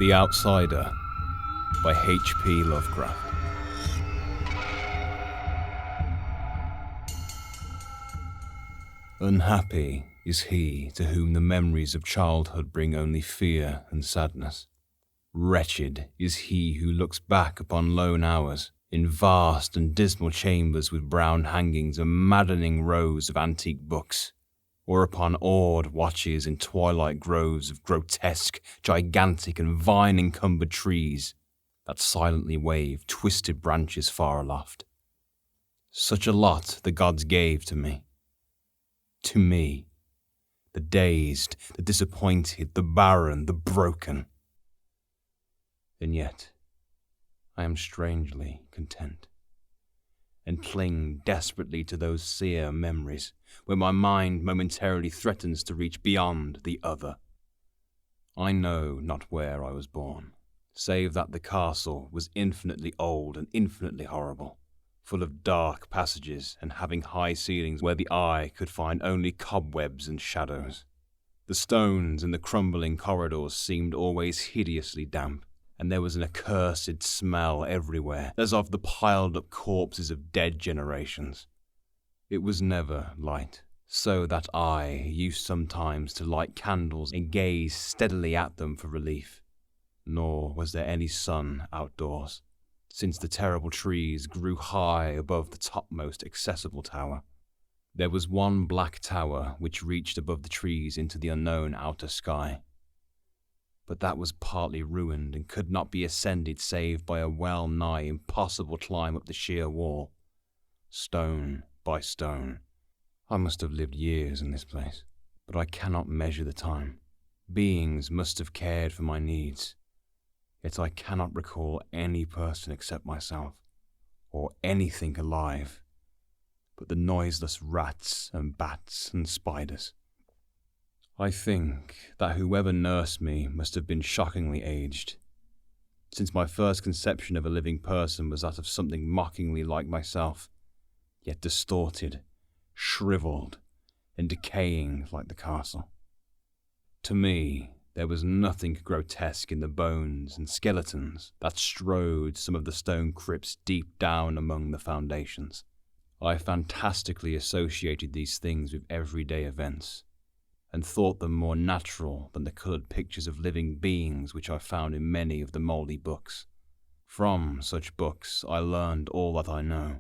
The Outsider by H.P. Lovecraft. Unhappy is he to whom the memories of childhood bring only fear and sadness. Wretched is he who looks back upon lone hours in vast and dismal chambers with brown hangings and maddening rows of antique books, or upon awed watches in twilight groves of grotesque, gigantic and vine-encumbered trees that silently wave twisted branches far aloft. Such a lot the gods gave to me. To me, the dazed, the disappointed, the barren, the broken. And yet, I am strangely content, and cling desperately to those sere memories where my mind momentarily threatens to reach beyond the other. I know not where I was born, save that the castle was infinitely old and infinitely horrible, full of dark passages and having high ceilings where the eye could find only cobwebs and shadows. The stones in the crumbling corridors seemed always hideously damp, and there was an accursed smell everywhere, as of the piled-up corpses of dead generations. It was never light, so that I used sometimes to light candles and gaze steadily at them for relief. Nor was there any sun outdoors, since the terrible trees grew high above the topmost accessible tower. There was one black tower which reached above the trees into the unknown outer sky, but that was partly ruined and could not be ascended save by a well-nigh impossible climb up the sheer wall, stone by stone. I must have lived years in this place, but I cannot measure the time. Beings must have cared for my needs, yet I cannot recall any person except myself, or anything alive, but the noiseless rats and bats and spiders. I think that whoever nursed me must have been shockingly aged, since my first conception of a living person was that of something mockingly like myself, yet distorted, shriveled, and decaying like the castle. To me, there was nothing grotesque in the bones and skeletons that strode some of the stone crypts deep down among the foundations. I fantastically associated these things with everyday events, and thought them more natural than the coloured pictures of living beings which I found in many of the mouldy books. From such books I learned all that I know.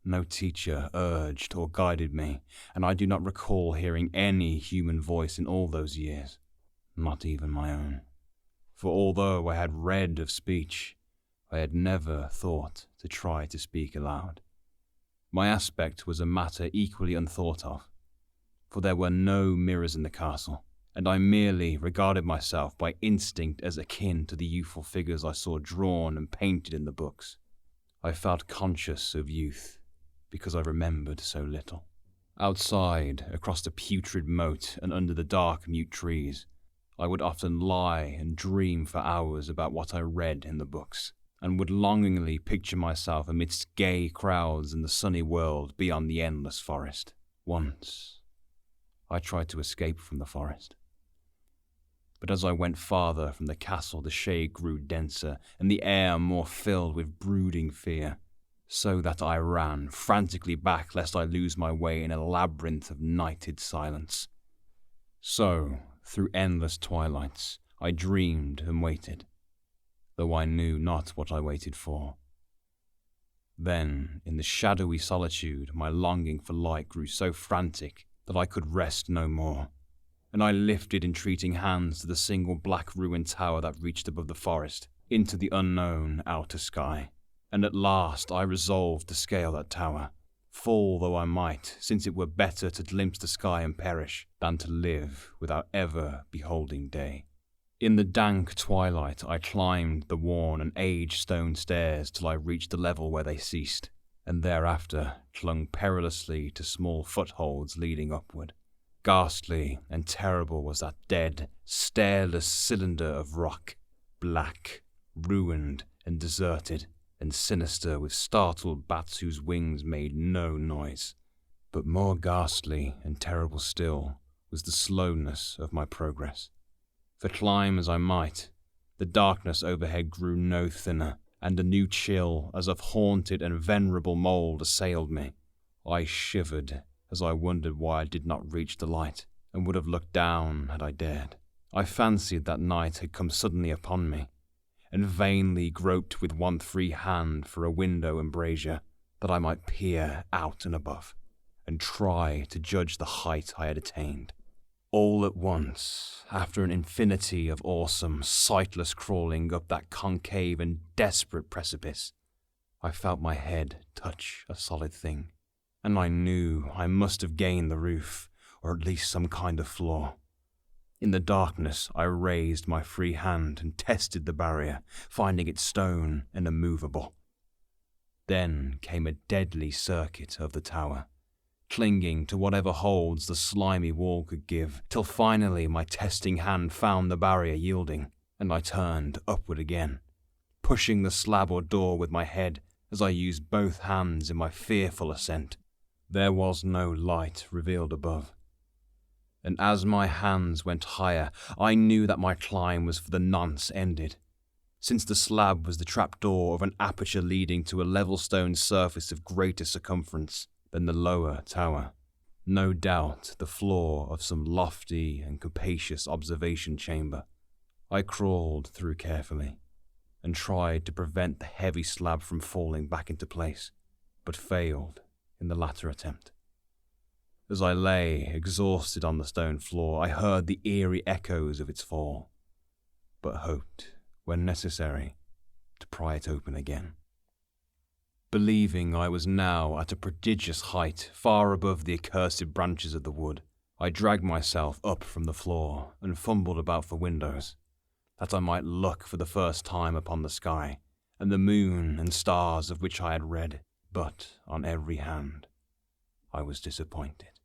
No teacher urged or guided me, and I do not recall hearing any human voice in all those years, not even my own. For although I had read of speech, I had never thought to try to speak aloud. My aspect was a matter equally unthought of, for there were no mirrors in the castle, and I merely regarded myself by instinct as akin to the youthful figures I saw drawn and painted in the books. I felt conscious of youth, because I remembered so little. Outside, across the putrid moat and under the dark mute trees, I would often lie and dream for hours about what I read in the books, and would longingly picture myself amidst gay crowds in the sunny world beyond the endless forest. Once, I tried to escape from the forest, but as I went farther from the castle, the shade grew denser and the air more filled with brooding fear, so that I ran frantically back lest I lose my way in a labyrinth of nighted silence. So, through endless twilights, I dreamed and waited, though I knew not what I waited for. Then, in the shadowy solitude, my longing for light grew so frantic that I could rest no more, and I lifted entreating hands to the single black ruined tower that reached above the forest, into the unknown outer sky. And at last I resolved to scale that tower, fall though I might, since it were better to glimpse the sky and perish, than to live without ever beholding day. In the dank twilight I climbed the worn and aged stone stairs till I reached the level where they ceased, and thereafter clung perilously to small footholds leading upward. Ghastly and terrible was that dead, stairless cylinder of rock, black, ruined and deserted, and sinister with startled bats whose wings made no noise. But more ghastly and terrible still was the slowness of my progress. For climb as I might, The darkness overhead grew no thinner, and a new chill, as of haunted and venerable mould, assailed me. I shivered as I wondered why I did not reach the light, and would have looked down had I dared. I fancied that night had come suddenly upon me, and vainly groped with one free hand for a window embrasure, that I might peer out and above, and try to judge the height I had attained. All at once, after an infinity of awesome, sightless crawling up that concave and desperate precipice, I felt my head touch a solid thing, and I knew I must have gained the roof, or at least some kind of floor. In the darkness, I raised my free hand and tested the barrier, finding it stone and immovable. Then came a deadly circuit of the tower, clinging to whatever holds the slimy wall could give, till finally my testing hand found the barrier yielding, and I turned upward again, pushing the slab or door with my head as I used both hands in my fearful ascent. There was no light revealed above, and as my hands went higher, I knew that my climb was for the nonce ended, since the slab was the trapdoor of an aperture leading to a level stone surface of greater circumference than the lower tower. No doubt the floor of some lofty and capacious observation chamber. I crawled through carefully, and tried to prevent the heavy slab from falling back into place, but failed in the latter attempt. As I lay, exhausted on the stone floor, I heard the eerie echoes of its fall, but hoped, when necessary, to pry it open again. Believing I was now at a prodigious height, far above the accursed branches of the wood, I dragged myself up from the floor and fumbled about for windows, that I might look for the first time upon the sky, and the moon and stars of which I had read, but on every hand I was disappointed,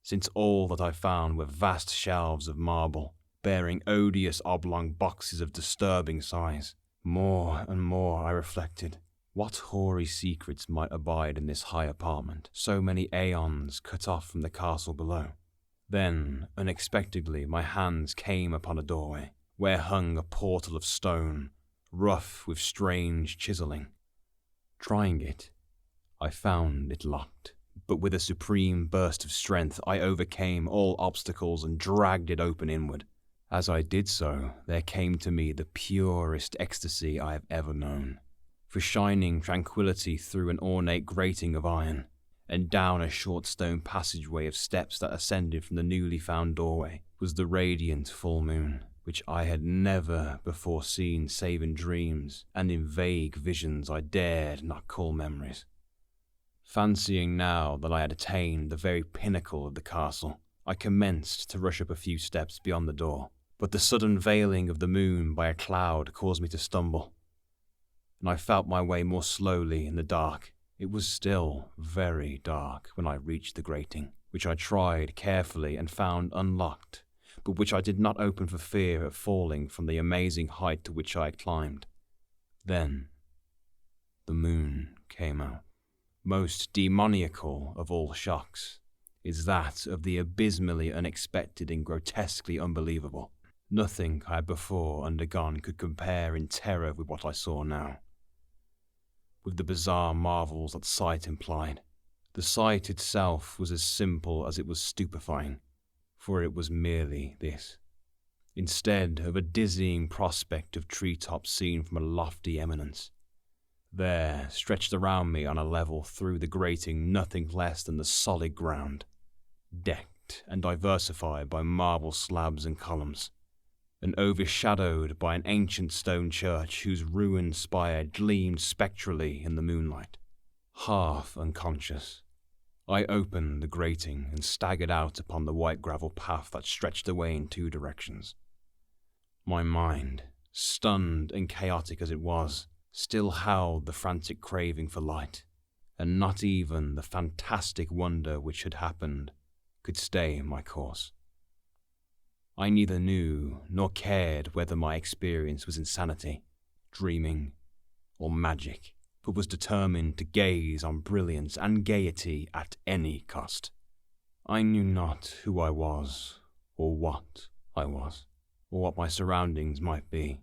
since all that I found were vast shelves of marble, bearing odious oblong boxes of disturbing size. More and more I reflected, what hoary secrets might abide in this high apartment, so many aeons cut off from the castle below. Then, unexpectedly, my hands came upon a doorway, where hung a portal of stone, rough with strange chiselling. Trying it, I found it locked, but with a supreme burst of strength I overcame all obstacles and dragged it open inward. As I did so, there came to me the purest ecstasy I have ever known. For shining tranquility through an ornate grating of iron, and down a short stone passageway of steps that ascended from the newly found doorway, was the radiant full moon, which I had never before seen save in dreams, and in vague visions I dared not call memories. Fancying now that I had attained the very pinnacle of the castle, I commenced to rush up a few steps beyond the door, but the sudden veiling of the moon by a cloud caused me to stumble, and I felt my way more slowly in the dark. It was still very dark when I reached the grating, which I tried carefully and found unlocked, but which I did not open for fear of falling from the amazing height to which I had climbed. Then the moon came out. Most demoniacal of all shocks is that of the abysmally unexpected and grotesquely unbelievable. Nothing I had before undergone could compare in terror with what I saw now, with the bizarre marvels that sight implied. The sight itself was as simple as it was stupefying, for it was merely this. Instead of a dizzying prospect of treetops seen from a lofty eminence, there, stretched around me on a level through the grating, nothing less than the solid ground, decked and diversified by marble slabs and columns, and overshadowed by an ancient stone church whose ruined spire gleamed spectrally in the moonlight. Half unconscious, I opened the grating and staggered out upon the white gravel path that stretched away in two directions. My mind, stunned and chaotic as it was, still held the frantic craving for light, and not even the fantastic wonder which had happened could stay my course. I neither knew nor cared whether my experience was insanity, dreaming, or magic, but was determined to gaze on brilliance and gaiety at any cost. I knew not who I was, or what I was, or what my surroundings might be,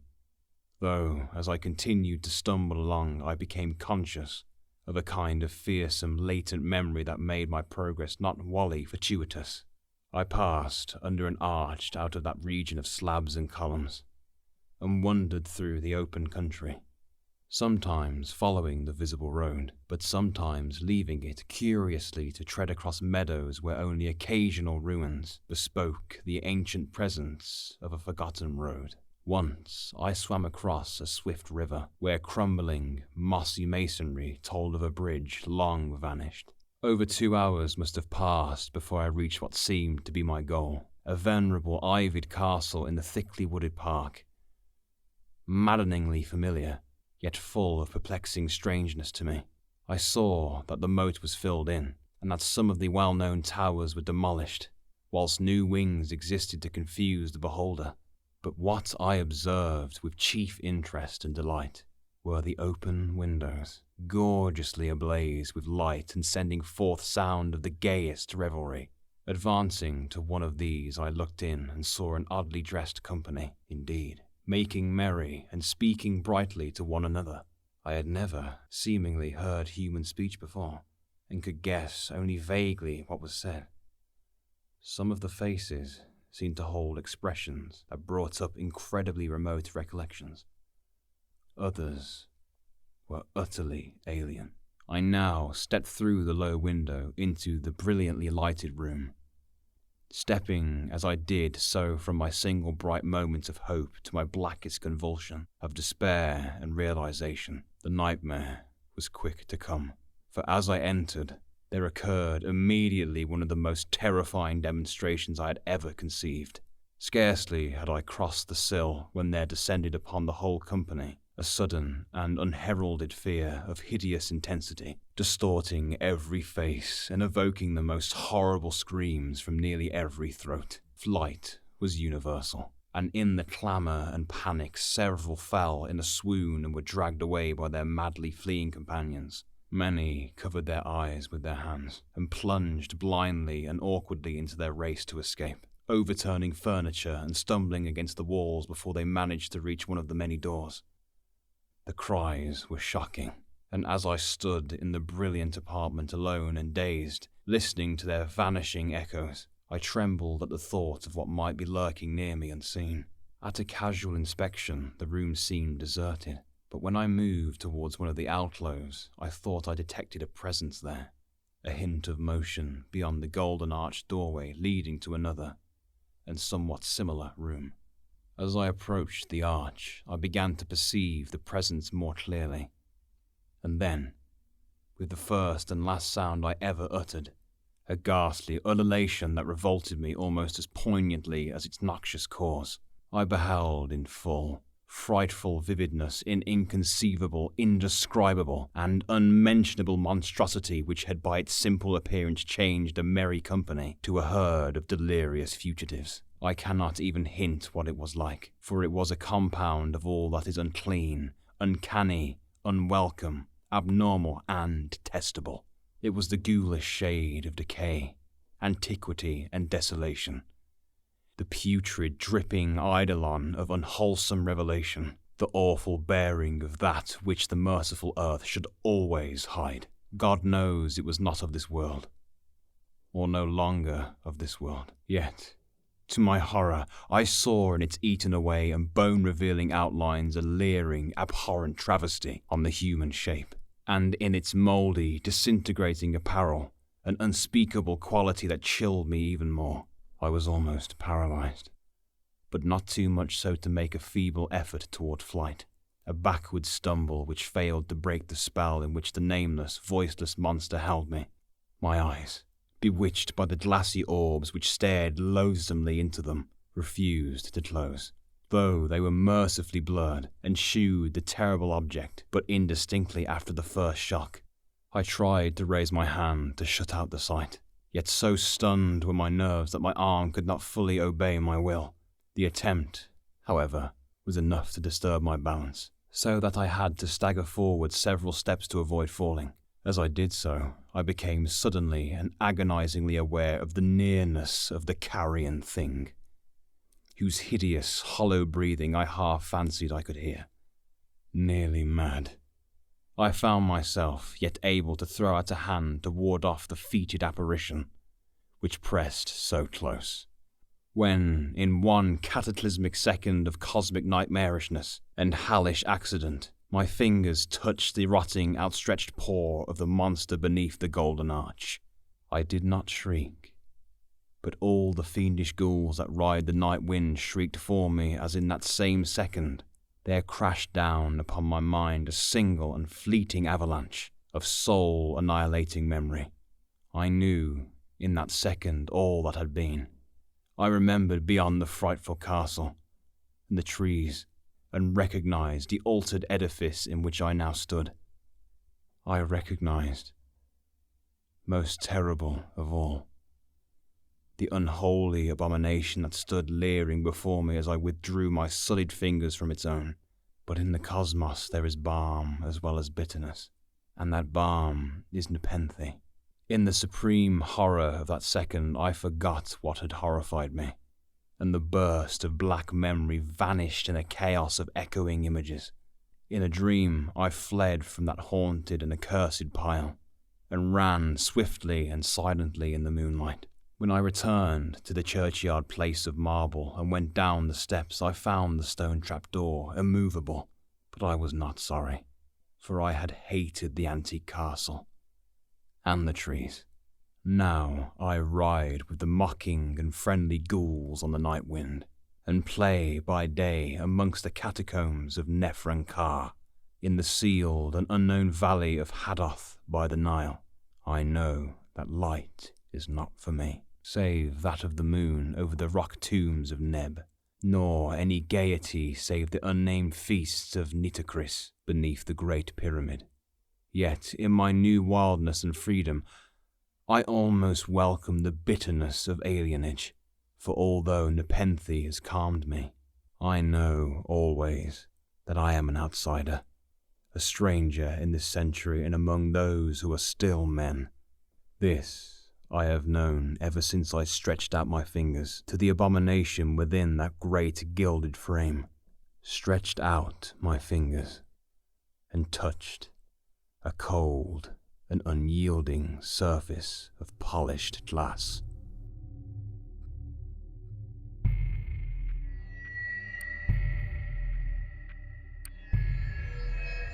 though as I continued to stumble along, I became conscious of a kind of fearsome latent memory that made my progress not wholly fortuitous. I passed under an arch out of that region of slabs and columns, and wandered through the open country, sometimes following the visible road, but sometimes leaving it curiously to tread across meadows where only occasional ruins bespoke the ancient presence of a forgotten road. Once I swam across a swift river where crumbling, mossy masonry told of a bridge long vanished. Over 2 hours must have passed before I reached what seemed to be my goal, a venerable ivied castle in the thickly wooded park. Maddeningly familiar, yet full of perplexing strangeness to me. I saw that the moat was filled in, and that some of the well-known towers were demolished, whilst new wings existed to confuse the beholder. But what I observed with chief interest and delight were the open windows, gorgeously ablaze with light and sending forth sound of the gayest revelry. Advancing to one of these, I looked in and saw an oddly dressed company, indeed, making merry and speaking brightly to one another. I had never seemingly heard human speech before, and could guess only vaguely what was said. Some of the faces seemed to hold expressions that brought up incredibly remote recollections. Others were utterly alien. I now stepped through the low window into the brilliantly lighted room, stepping as I did so from my single bright moment of hope to my blackest convulsion of despair and realization. The nightmare was quick to come, for as I entered, there occurred immediately one of the most terrifying demonstrations I had ever conceived. Scarcely had I crossed the sill when there descended upon the whole company a sudden and unheralded fear of hideous intensity, distorting every face and evoking the most horrible screams from nearly every throat. Flight was universal, and in the clamour and panic several fell in a swoon and were dragged away by their madly fleeing companions. Many covered their eyes with their hands and plunged blindly and awkwardly into their race to escape, overturning furniture and stumbling against the walls before they managed to reach one of the many doors. The cries were shocking, and as I stood in the brilliant apartment alone and dazed, listening to their vanishing echoes, I trembled at the thought of what might be lurking near me unseen. At a casual inspection, the room seemed deserted, but when I moved towards one of the outlows, I thought I detected a presence there, a hint of motion beyond the golden arched doorway leading to another, and somewhat similar room. As I approached the arch, I began to perceive the presence more clearly. And then, with the first and last sound I ever uttered, a ghastly ululation that revolted me almost as poignantly as its noxious cause, I beheld in full, frightful vividness in inconceivable, indescribable, and unmentionable monstrosity which had by its simple appearance changed a merry company to a herd of delirious fugitives. I cannot even hint what it was like, for it was a compound of all that is unclean, uncanny, unwelcome, abnormal, and detestable. It was the ghoulish shade of decay, antiquity, and desolation. The putrid, dripping eidolon of unwholesome revelation, the awful bearing of that which the merciful earth should always hide. God knows it was not of this world, or no longer of this world. Yet, to my horror, I saw in its eaten away and bone-revealing outlines a leering, abhorrent travesty on the human shape, and in its mouldy, disintegrating apparel, an unspeakable quality that chilled me even more. I was almost paralyzed, but not too much so to make a feeble effort toward flight, a backward stumble which failed to break the spell in which the nameless, voiceless monster held me. My eyes, bewitched by the glassy orbs which stared loathsomely into them, refused to close, though they were mercifully blurred and shewed the terrible object but indistinctly after the first shock. I tried to raise my hand to shut out the sight, yet so stunned were my nerves that my arm could not fully obey my will. The attempt, however, was enough to disturb my balance, so that I had to stagger forward several steps to avoid falling. As I did so, I became suddenly and agonizingly aware of the nearness of the carrion thing, whose hideous, hollow breathing I half fancied I could hear. nearly mad. I found myself yet able to throw out a hand to ward off the fetid apparition, which pressed so close. When, in one cataclysmic second of cosmic nightmarishness and hellish accident, my fingers touched the rotting, outstretched paw of the monster beneath the golden arch, I did not shriek, but all the fiendish ghouls that ride the night wind shrieked for me as in that same second there crashed down upon my mind a single and fleeting avalanche of soul-annihilating memory. I knew, in that second, all that had been. I remembered beyond the frightful castle, and the trees, and recognized the altered edifice in which I now stood. I recognized, most terrible of all, the unholy abomination that stood leering before me as I withdrew my sullied fingers from its own. But in the cosmos there is balm as well as bitterness, and that balm is nepenthe. In the supreme horror of that second I forgot what had horrified me, and the burst of black memory vanished in a chaos of echoing images. In a dream I fled from that haunted and accursed pile, and ran swiftly and silently in the moonlight. When I returned to the churchyard place of marble and went down the steps, I found the stone trapdoor immovable, but I was not sorry, for I had hated the antique castle and the trees. Now I ride with the mocking and friendly ghouls on the night wind, and play by day amongst the catacombs of Nephrankar, in the sealed and unknown valley of Hadoth by the Nile. I know that light is not for me, save that of the moon over the rock tombs of Neb, nor any gaiety save the unnamed feasts of Nitocris beneath the Great Pyramid. Yet in my new wildness and freedom, I almost welcome the bitterness of alienage, for although nepenthe has calmed me, I know always that I am an outsider, a stranger in this century and among those who are still men. This I have known ever since I stretched out my fingers to the abomination within that great gilded frame, stretched out my fingers, and touched a cold and unyielding surface of polished glass.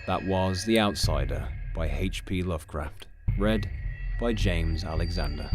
That was The Outsider by H.P. Lovecraft, read by James Alexander.